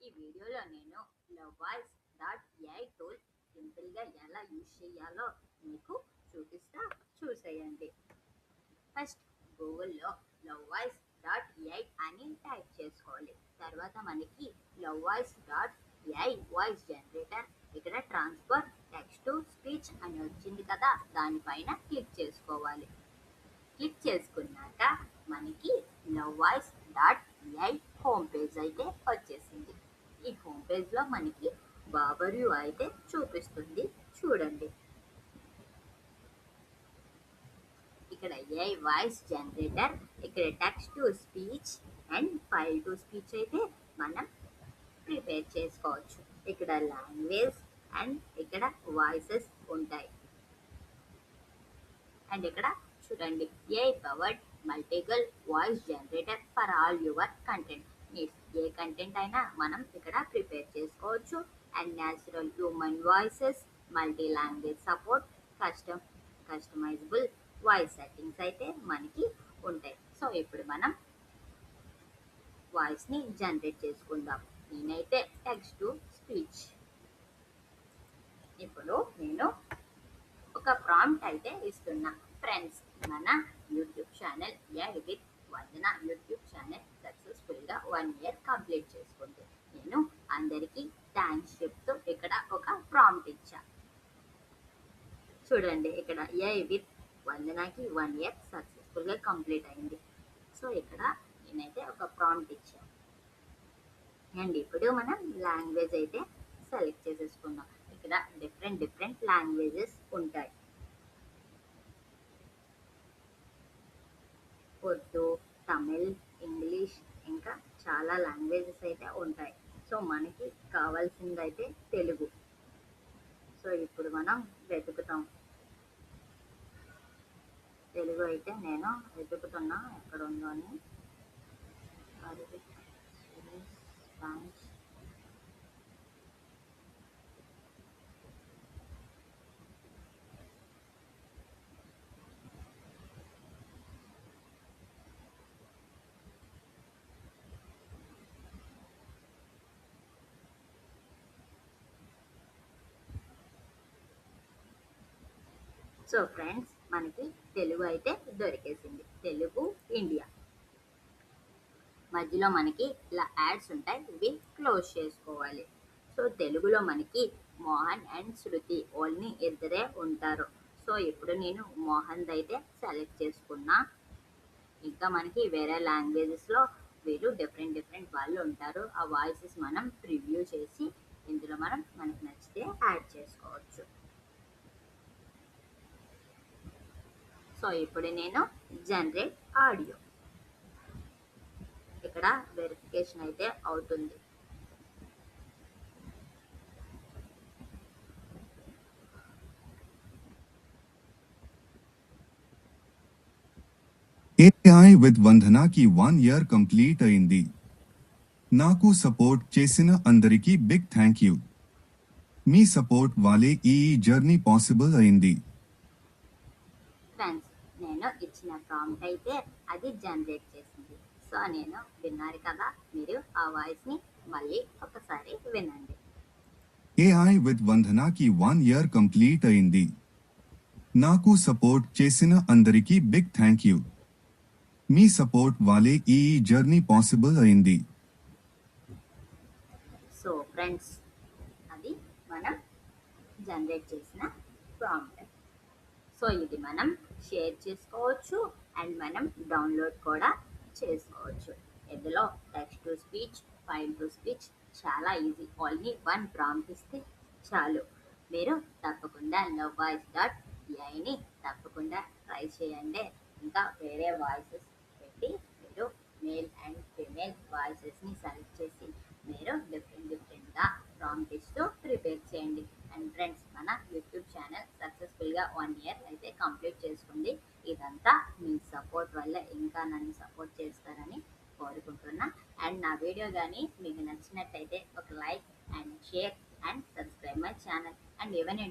ఈ వీడియోలో నేను lovvoice.ai టూల్ సింపుల్గా ఎలా యూజ్ చేయాలో మీకు చూపిస్తా, చూసేయండి. ఫస్ట్ గూగుల్లో lovvoice.ai అని టైప్ చేసుకోవాలి. తర్వాత మనకి lovvoice.ai వాయిస్ జనరేటర్ ఇక్కడ ట్రాన్స్ఫర్ టెక్స్ట్ టు స్పీచ్ అని వచ్చింది కదా, దానిపైన క్లిక్ చేసుకోవాలి. క్లిక్ చేసుకున్నాక మనకి lovvoice.ai హోమ్ పేజ్ అయితే వచ్చేసింది. ఈ హోమ్ పేజ్లో మనకి ఓవర్వ్యూ అయితే చూపిస్తుంది, చూడండి. ఇక్కడ AI వాయిస్ జనరేటర్, ఇక్కడ text to speech and file to speech అయితే మనం ప్రిపేర్ చేసుకోవచ్చు. ఇక్కడ లాంగ్వేజ్ అండ్ ఇక్కడ వాయిసెస్ ఉంటాయి. అండ్ ఇక్కడ చూడండి, AI powered multiple voice generator for all your content needs. A content అయినా మనం ఇక్కడ ప్రిపేర్ చేసుకోవచ్చు. And natural human voices, multi language support, customisable voice settings అయితే మనకి ఉంటాయి. సో ఇప్పుడు మనం వాయిస్ని జనరేట్ చేసుకుందాం. నేనైతే టెక్స్ట్ టు స్పీచ్. ఇప్పుడు నేను ఒక ప్రాంప్ట్ అయితే ఇస్తున్నా. ఫ్రెండ్స్, మన YouTube channel AI with Vandana YouTube channel సక్సెస్ఫుల్గా 1 year కంప్లీట్ చేసుకుంది. నేను అందరికీ థ్యాంక్స్ చెప్తూ ఇక్కడ ఒక ప్రాంప్ట్ ఇచ్చా. చూడండి, ఇక్కడ AI విత్ వందనకి 1 year సక్సెస్ఫుల్గా కంప్లీట్ అయింది. సో ఇక్కడ నేనైతే ఒక ప్రాంప్ట్ ఇచ్చాను. అండ్ ఇప్పుడు మనం లాంగ్వేజ్ అయితే సెలెక్ట్ చేసేసుకుందాం. ఇక్కడ డిఫరెంట్ లాంగ్వేజెస్ ఉంటాయి. ఉర్దూ, తమిళ్, ఇంగ్లీష్, ఇంకా చాలా లాంగ్వేజెస్ అయితే ఉంటాయి. సో మనకి కావాల్సింది అయితే తెలుగు. సో ఇప్పుడు మనం వెతుకుతాం. తెలుగు అయితే నేను వెతుకుతున్నా ఎక్కడ ఉందో అని. అరబిక్, స్పానిష్, సో ఫ్రెండ్స్, మనకి తెలుగు అయితే దొరికేసింది. తెలుగు ఇండియా. మధ్యలో మనకి ఇలా యాడ్స్ ఉంటాయి, ఇవి క్లోజ్ చేసుకోవాలి. సో తెలుగులో మనకి మోహన్ అండ్ శృతి ఓన్లీ ఇద్దరే ఉంటారు. సో ఇప్పుడు నేను మోహన్ అయితే సెలెక్ట్ చేసుకున్నా. ఇంకా మనకి వేరే లాంగ్వేజెస్లో వీళ్ళు డిఫరెంట్ వాళ్ళు ఉంటారు. ఆ వాయిసెస్ మనం ప్రివ్యూ చేసి ఇందులో మనకు నచ్చితే యాడ్ చేసుకోవచ్చు. సో ఇప్పుడు నేను జనరేట్ ఆడియో, ఇక్కడ వెరిఫికేషన్ అయితే అవుతుంది. AI విత్ వందనకి 1 year కంప్లీట్ అయింది. నాకు సపోర్ట్ చేసిన అందరికీ బిగ్ థ్యాంక్ యూ. మీ సపోర్ట్ వాలే ఈ జర్నీ పాసిబుల్ అయింది. ఫ్రెండ్స్, నేను ఇచ్చిన ప్రాంప్ట్ అయితే అది జనరేట్ చేసింది. సో నేను విన్నారు కదా, మీరు ఆ వాయిస్ని మళ్ళీ ఒకసారి వినండి. AI విత్ వందనకి 1 year కంప్లీట్ అయింది. నాకు సపోర్ట్ చేసిన అందరికీ బిగ్ థ్యాంక్ యూ. మీ సపోర్ట్ వాలే ఈ జర్నీ పాసిబుల్ అయింది. సో ఫ్రెండ్స్, అది మనం జనరేట్ చేసిన ప్రాంప్ట్. సో ఇది మనం షేర్ చేసుకోవచ్చు అండ్ మనం డౌన్లోడ్ కూడా చేసుకోవచ్చు. ఇందులో text to speech, file to speech చాలా ఈజీ. ఓన్లీ 1 ప్రాంప్ట్ ఇస్తే చాలు. మీరు తప్పకుండా lovvoice.aiని తప్పకుండా ట్రై చేయండి. ఇంకా వేరే వాయిసెస్ పెట్టి మీరు మేల్ అండ్ ఫీమేల్ వాయిసెస్ని సెలెక్ట్ చేసి మీరు డిఫరెంట్గా ప్రాంప్ట్ ఇస్తూ ప్రిపేర్ చేయండి. అండ్ ఫ్రెండ్స్, మన యూట్యూబ్ ఛానల్ సక్సెస్ఫుల్గా 1 year అయితే కంప్లీట్ చేసుకుంది. ఇదంతా మీ సపోర్ట్ వల్ల ఇంకా నన్ను సపోర్ట్ చేస్తారని కోరుకుంటున్నా. అండ్ నా వీడియో కానీ మీకు నచ్చినట్టయితే ఒక like and share and subscribe my channel. And even